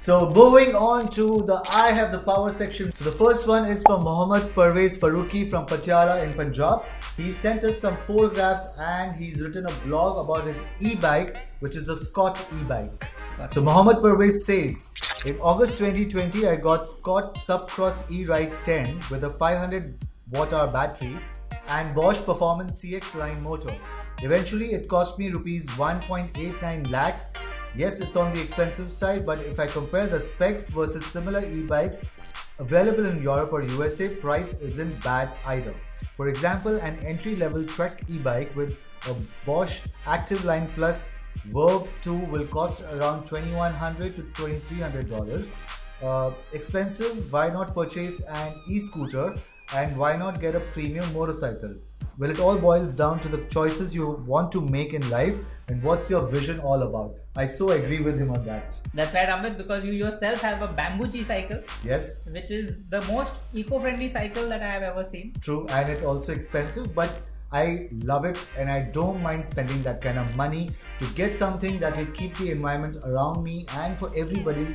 So moving on to the I have the power section. So the first one is from Parvez Farooqi from Patiala in Punjab. He sent us some photographs and he's written a blog about his e-bike, which is the Scott e-bike. So Parvez says, in August 2020, I got Scott Subcross E-Ride 10 with a 500 watt-hour battery and Bosch Performance CX line motor. Eventually, it cost me rupees 1.89 lakhs. Yes, it's on the expensive side, but if I compare the specs versus similar e-bikes available in Europe or USA, price isn't bad either. For example, an entry-level Trek e-bike with a Bosch Active Line Plus Verve 2 will cost around $2,100 to $2,300. Expensive, why not purchase an e-scooter and why not get a premium motorcycle? Well, it all boils down to the choices you want to make in life and what's your vision all about. I so agree with him on that. That's right, Amit, because you yourself have a bamboo cycle. Yes. Which is the most eco-friendly cycle that I have ever seen. True, and it's also expensive, but I love it and I don't mind spending that kind of money to get something that will keep the environment around me and for everybody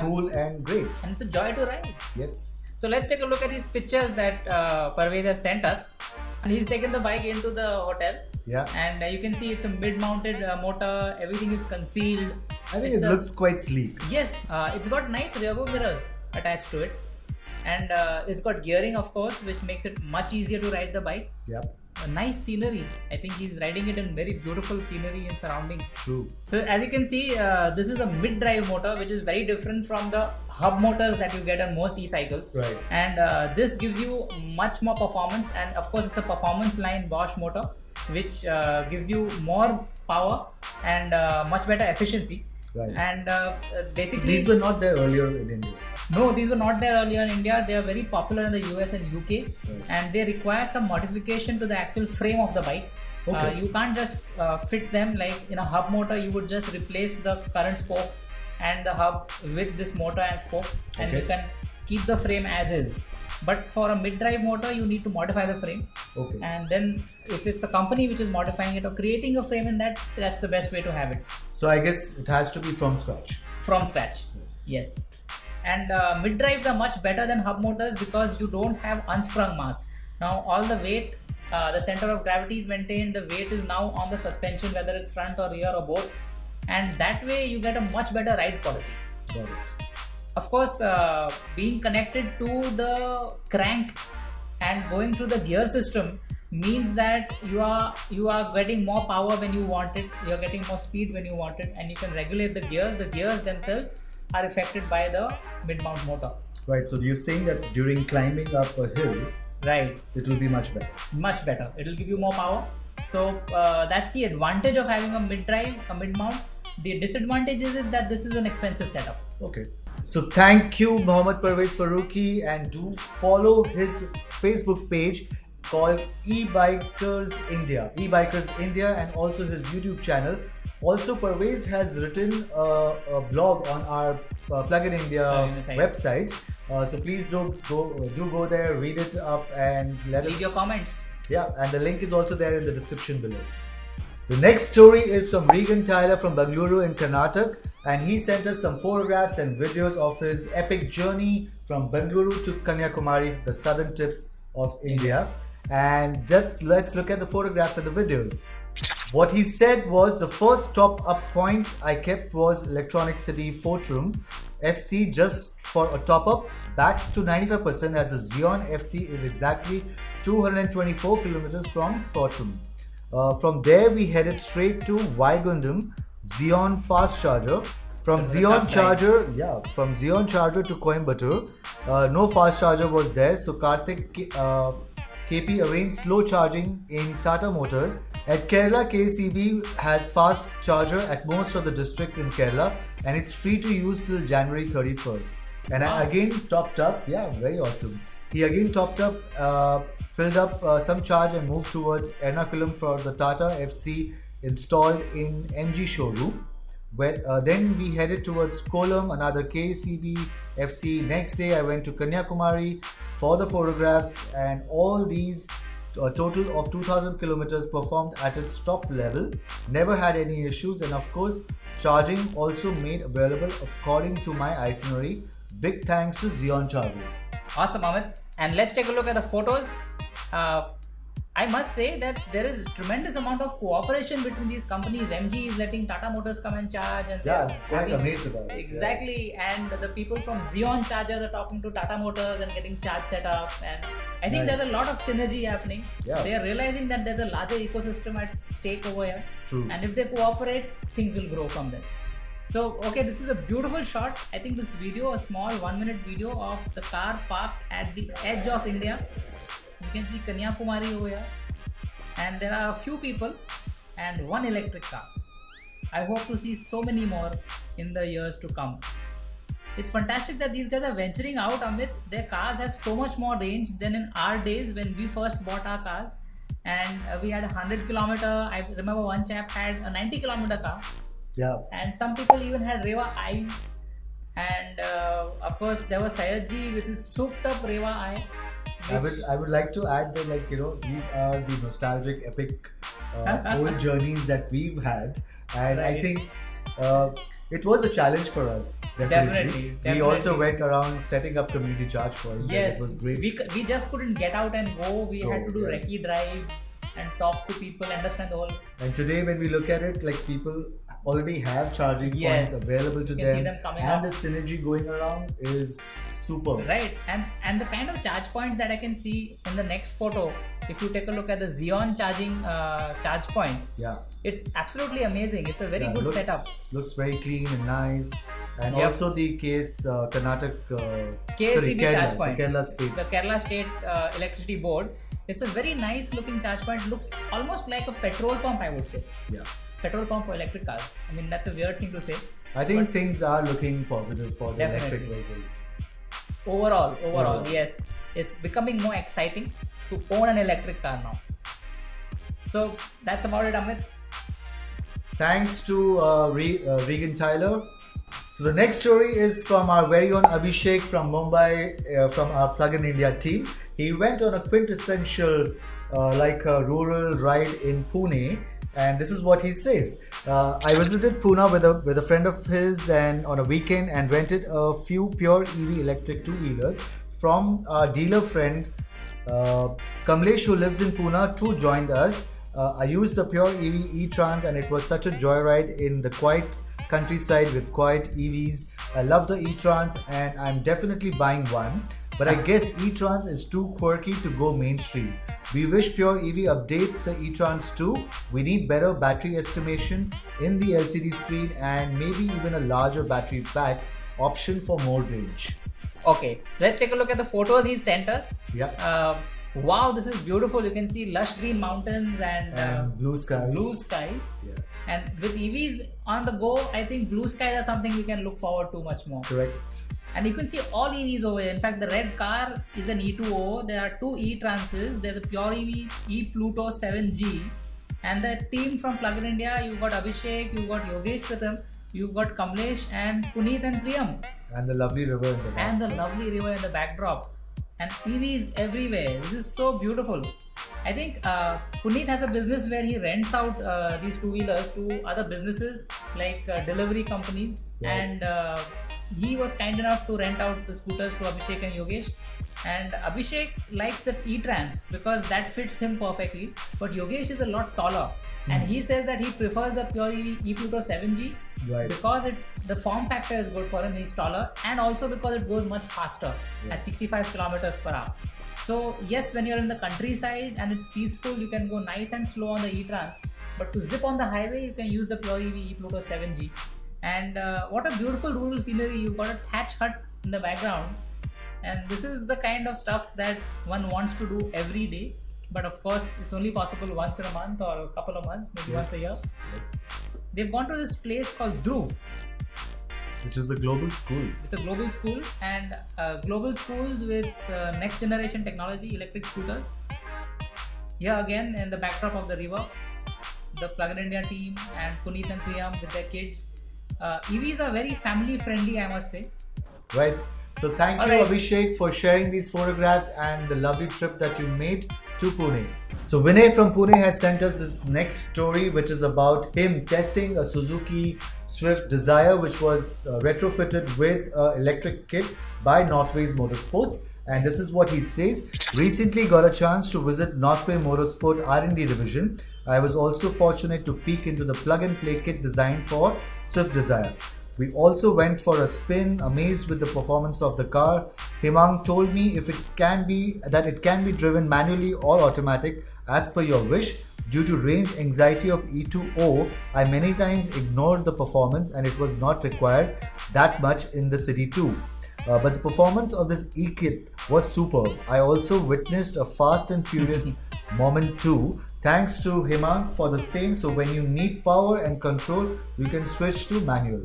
cool and great. And it's a joy to ride. Yes. So let's take a look at these pictures that Pervez has sent us. And he's taken the bike into the hotel. Yeah. And you can see it's a mid-mounted motor. Everything is concealed. I think it looks quite sleek. Yes. It's got nice rear view mirrors attached to it. And it's got gearing, of course, which makes it much easier to ride the bike. Yep. A nice scenery. I think he's riding it in very beautiful scenery and surroundings. True. So as you can see, this is a mid-drive motor, which is very different from the hub motors that you get on most e-cycles. Right. And this gives you much more performance, and of course it's a performance line Bosch motor, which gives you more power and much better efficiency. Right. And basically, so these were not there earlier in India. No, these were not there earlier in India. They are very popular in the US and UK, right. And they require some modification to the actual frame of the bike. Okay. You can't just fit them like in a hub motor. You would just replace the current spokes and the hub with this motor and spokes, and you can keep the frame as is. But for a mid-drive motor, you need to modify the frame. Okay. And then if it's a company which is modifying it or creating a frame in that, that's the best way to have it. So I guess it has to be from scratch. From scratch, yes. And mid-drives are much better than hub motors because you don't have unsprung mass. Now all the weight, the center of gravity is maintained, the weight is now on the suspension, whether it's front or rear or both. And that way you get a much better ride quality. Got it. Of course, being connected to the crank and going through the gear system means that you are getting more power when you want it, you are getting more speed when you want it, and you can regulate the gears. The gears themselves are affected by the mid-mount motor. Right, so you're saying that during climbing up a hill, right, it will be much better. Much better. It will give you more power. So that's the advantage of having a mid-drive, a mid-mount. The disadvantage is that this is an expensive setup. Okay. So thank you, Parvez Farooqi, and do follow his Facebook page called eBikers India, and also his YouTube channel. Also, Pervez has written a blog on our Plug-in India website. So please do go there, read it up, and leave your comments. Yeah, and the link is also there in the description below. The next story is from Regan from Bengaluru in Karnataka, and he sent us some photographs and videos of his epic journey from Bengaluru to Kanyakumari, the southern tip of India. And let's look at the photographs and the videos. What he said was the first top up point I kept was Electronic City Fortrum FC just for a top up, back to 95% as the Xeon FC is exactly 224 kilometers from Fortrum. From there we headed straight to Vaigundam Xeon fast charger. From Xeon charger to Coimbatore, no fast charger was there, so Karthik KP arranged slow charging in Tata Motors. At Kerala, KCB has fast charger at most of the districts in Kerala, and it's free to use till January 31st. And I again topped up, very awesome. He again topped up, filled up some charge and moved towards Ernakulam for the Tata FC installed in MG showroom. Then we headed towards Kollam, another KCB FC. Next day I went to Kanyakumari for the photographs, and all these A total of 2000 kilometers performed at its top level, never had any issues, and of course, charging also made available according to my itinerary. Big thanks to Xeon Charging. Awesome, Amit. And let's take a look at the photos. I must say that there is tremendous amount of cooperation between these companies. MG is letting Tata Motors come and charge, and Yeah, I'm quite amazed about it. Exactly, and the people from Xeon Chargers are talking to Tata Motors and getting charge set up. And I think Nice. there's a lot of synergy happening. Yeah. They are realizing that there's a larger ecosystem at stake over here. True. And if they cooperate, things will grow from there. So, okay, this is a beautiful shot. I think this video, a small 1-minute video of the car parked at the edge of India. You can see Kanyakumari over here. And there are a few people and one electric car. I hope to see so many more in the years to come. It's fantastic that these guys are venturing out, Amit. Their cars have so much more range than in our days when we first bought our cars. And we had a 100 kilometer. I remember one chap had a 90 kilometer car. Yeah. And some people even had Reva eyes. And of course, there was Sayadji with his souped up Reva eye. I would like to add that, like, you know, these are the nostalgic, epic old journeys that we've had, and I Right. think it was a challenge for us. Definitely. We also went around setting up community charge points. And Yes, it was great. we just couldn't get out and go. We had to do yeah. recce drives and talk to people, understand the whole. And today, when we look at it, like, people already have charging Yes. points available to You can see them, them coming and up. the synergy going around is super. Right, and the kind of charge points that I can see in the next photo, if you take a look at the Xeon charging charge point, Yeah. it's absolutely amazing. It's a very Yeah, good setup. Looks very clean and nice, and Yep. also the case Karnataka KSEB Kerala, charge point. the Kerala state. The Kerala State Electricity Board. It's a very nice looking charge point. Looks almost like a petrol pump, I would say. Yeah, Petrol pump for electric cars. I mean, that's a weird thing to say. I think things are looking positive for the Definitely. electric vehicles. Overall, yes, it's becoming more exciting to own an electric car now. So that's about it, Amit. Thanks to Regan Tyler. So the next story is from our very own Abhishek from Mumbai, from our Plug-in India team. He went on a quintessential, like a rural ride in Pune, and this is what he says. I visited Pune with a friend of his and on a weekend and rented a few pure EV electric two-wheelers from our dealer friend Kamlesh, who lives in Pune, too joined us. I used the pure EV eTrance and it was such a joyride in the quiet countryside with quiet EVs. I love the eTrance and I'm definitely buying one. But I guess eTrance is too quirky to go mainstream. We wish Pure EV updates the eTrance too. We need better battery estimation in the LCD screen and maybe even a larger battery pack option for more range. Okay, let's take a look at the photos he sent us. Yeah. Wow, this is beautiful. You can see lush green mountains And blue skies. blue skies. Yeah. And with EVs on the go, I think blue skies are something we can look forward to much more. Correct. And you can see all EVs over here. In fact, the red car is an E2O. There are two eTrances. There's a pure EV ePluto 7G. And the team from Plug-in India, you've got Abhishek, you've got Yogesh with him, you've got Kamlesh and Puneet and Priyam. And the lovely river in the back. And the lovely river in the backdrop. And EVs everywhere. This is so beautiful. I think Puneet has a business where he rents out these two-wheelers to other businesses like delivery companies. Yeah. And he was kind enough to rent out the scooters to Abhishek and Yogesh. And Abhishek likes the eTrance because that fits him perfectly. But Yogesh is a lot taller. And he says that he prefers the pure EV ePluto 7G Right. because the form factor is good for him. He's taller, and also because it goes much faster at 65 kilometers per hour. So yes, when you're in the countryside and it's peaceful, you can go nice and slow on the eTrans. But to zip on the highway, you can use the pure EV ePluto 7G. And what a beautiful rural scenery! You've got a thatch hut in the background, and this is the kind of stuff that one wants to do every day. But of course, it's only possible once in a month or a couple of months, maybe once a year. Yes. They've gone to this place called Dhruv, Which is the global school. with a global school, and global schools with next generation technology, electric scooters. Here again, in the backdrop of the river, the Plug-in India team and Puneet and Priyam with their kids. EVs are very family friendly, I must say. Right. So thank you, Alright. Abhishek, for sharing these photographs and the lovely trip that you made to Pune. So Vinay from Pune has sent us this next story, which is about him testing a Suzuki Swift Desire, which was retrofitted with an electric kit by Northways Motorsports. And this is what he says. Recently got a chance to visit Northway Motorsport R&D division. I was also fortunate to peek into the plug-and-play kit designed for Swift Desire. We also went for a spin, amazed with the performance of the car. Himang told me if it can be driven manually or automatic as per your wish. Due to range anxiety of E2O, I many times ignored the performance and it was not required that much in the city too. But the performance of this e-kit was superb. I also witnessed a fast and furious moment too. Thanks to Himang for the same. So when you need power and control, you can switch to manual.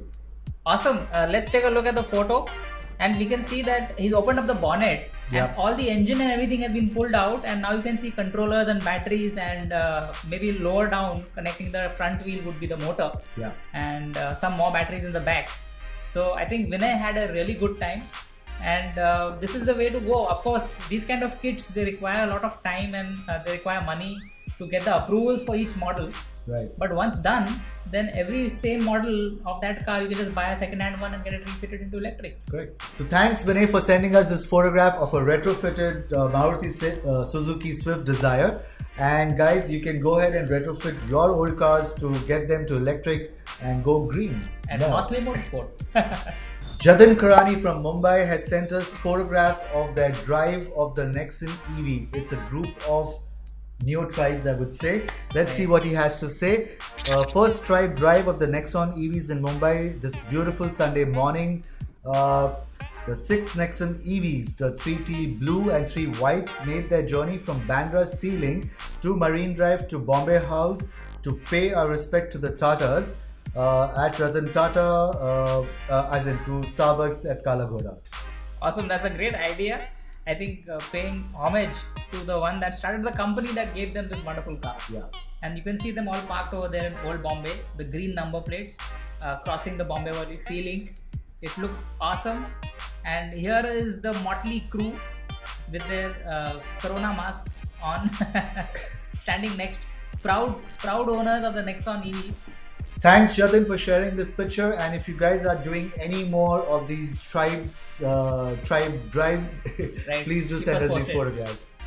Awesome. Let's take a look at the photo, and we can see that he's opened up the bonnet, and all the engine and everything has been pulled out, and now you can see controllers and batteries, and maybe lower down connecting the front wheel would be the motor, and some more batteries in the back. So I think Vinay had a really good time, and this is the way to go. Of course, these kind of kits, they require a lot of time, and they require money to get the approvals for each model. Right. But once done, then every same model of that car, you can just buy a second-hand one and get it refitted into electric. Correct. So thanks Vinay for sending us this photograph of a retrofitted Maruti Suzuki Swift Desire. And guys, you can go ahead and retrofit your old cars to get them to electric and go green. And Northway Motorsport. Jatin Karani from Mumbai has sent us photographs of their drive of the Nexon EV. It's a group of Neo tribes, I would say. Let's see what he has to say. First tribe drive of the Nexon EVs in Mumbai this beautiful Sunday morning. The 6 Nexon EVs, the 3T blue and 3 whites, made their journey from Bandra Ceiling to Marine Drive to Bombay House to pay our respect to the Tatas at Ratan Tata, as in to Starbucks at Kalagoda. Awesome, that's a great idea. I think paying homage to the one that started the company that gave them this wonderful car. Yeah. And you can see them all parked over there in Old Bombay, the green number plates, crossing the Bombay Wadi Sea Link. It looks awesome. And here is the motley crew with their corona masks on, standing next. Proud owners of the Nexon EV. Thanks Jatin for sharing this picture, and if you guys are doing any more of these tribe drives, please do send us these photographs.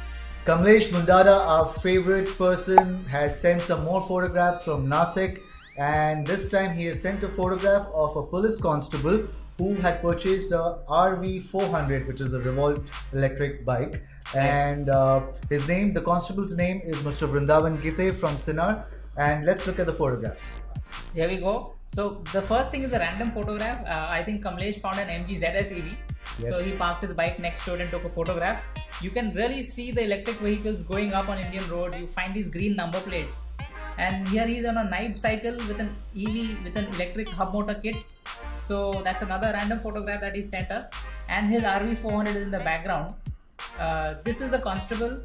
Kamlesh Mundada, our favorite person, has sent some more photographs from Nashik, and this time he has sent a photograph of a police constable who had purchased a RV400, which is a Revolt electric bike, and the constable's name is Mr. Vrindavan Gite from Sinnar, and let's look at the photographs. Here we go. So the first thing is a random photograph. I think Kamlesh found an MG ZS EV. Yes. So he parked his bike next to it and took a photograph. You can really see the electric vehicles going up on Indian road. You find these green number plates. And here he is on a Nibe cycle with an EV with an electric hub motor kit. So that's another random photograph that he sent us. And his RV400 is in the background. This is the constable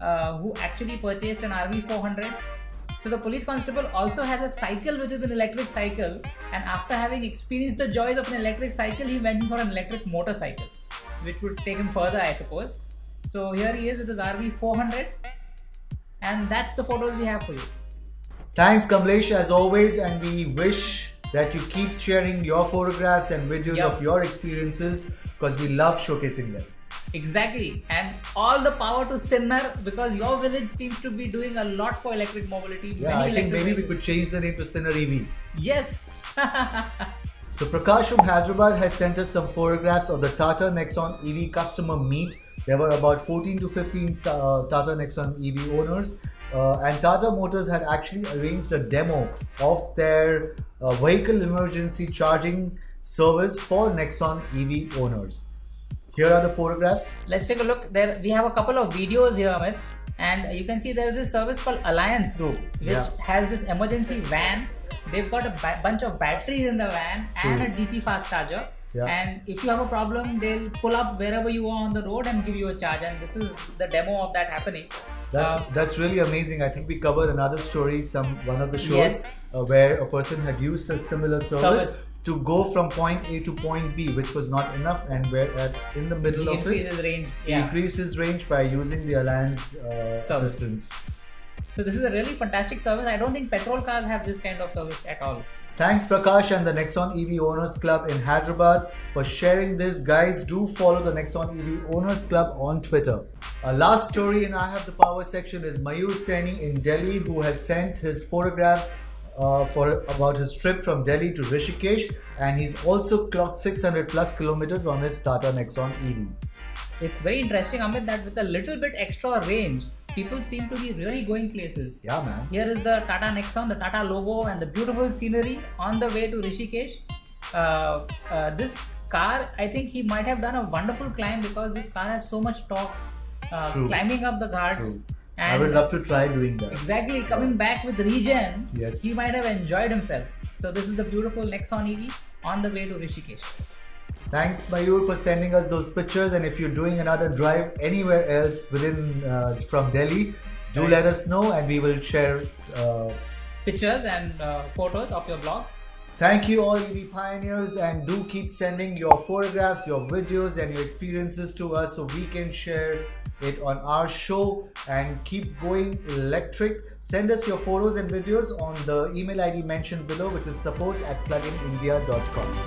who actually purchased an RV400. So the police constable also has a cycle which is an electric cycle, and after having experienced the joys of an electric cycle, he went for an electric motorcycle, which would take him further, I suppose. So here he is with his RV400, and that's the photos we have for you. Thanks Kamlesh as always, and we wish that you keep sharing your photographs and videos of your experiences, because we love showcasing them. Exactly, and all the power to Sinnar, because your village seems to be doing a lot for electric mobility. Yeah, I think maybe we could change the name to Sinnar EV. Yes. So Prakash from Hyderabad has sent us some photographs of the Tata Nexon EV customer meet. There were about 14 to 15 Tata Nexon EV owners, and Tata Motors had actually arranged a demo of their vehicle emergency charging service for Nexon EV owners. Here are the photographs. Let's take a look. There we have a couple of videos here, Amit, and you can see there is this service called Alliance Group, which has this emergency van. They've got a bunch of batteries in the van and a DC fast charger. And if you have a problem, they'll pull up wherever you are on the road and give you a charge. And this is the demo of that happening. That's really amazing. I think we covered another story, one of the shows where a person had used a similar service to go from point A to point B, which was not enough, and we're in the middle He of it. increases range. He increased his range by using the Alliance assistance. So this is a really fantastic service. I don't think petrol cars have this kind of service at all. Thanks Prakash and the Nexon EV Owners Club in Hyderabad for sharing this. Guys, do follow the Nexon EV Owners Club on Twitter. Our last story in I Have the Power section is Mayur Saini in Delhi, who has sent his photographs about his trip from Delhi to Rishikesh, and he's also clocked 600 plus kilometers on his Tata Nexon EV. It's very interesting, Amit, that with a little bit extra range, people seem to be really going places. Yeah, man. Here is the Tata Nexon, the Tata logo, and the beautiful scenery on the way to Rishikesh. This car, I think he might have done a wonderful climb because this car has so much torque. Climbing up the ghats. True. I would love to try doing that. Exactly, coming back with Regan, yes, he might have enjoyed himself. So this is the beautiful Nexon EV on the way to Rishikesh. Thanks Mayur for sending us those pictures, and if you're doing another drive anywhere else within from Delhi, do let us know and we will share pictures and photos of your blog. Thank you all EV pioneers, and do keep sending your photographs, your videos and your experiences to us so we can share it on our show and keep going electric. Send us your photos and videos on the email ID mentioned below, which is support@pluginindia.com.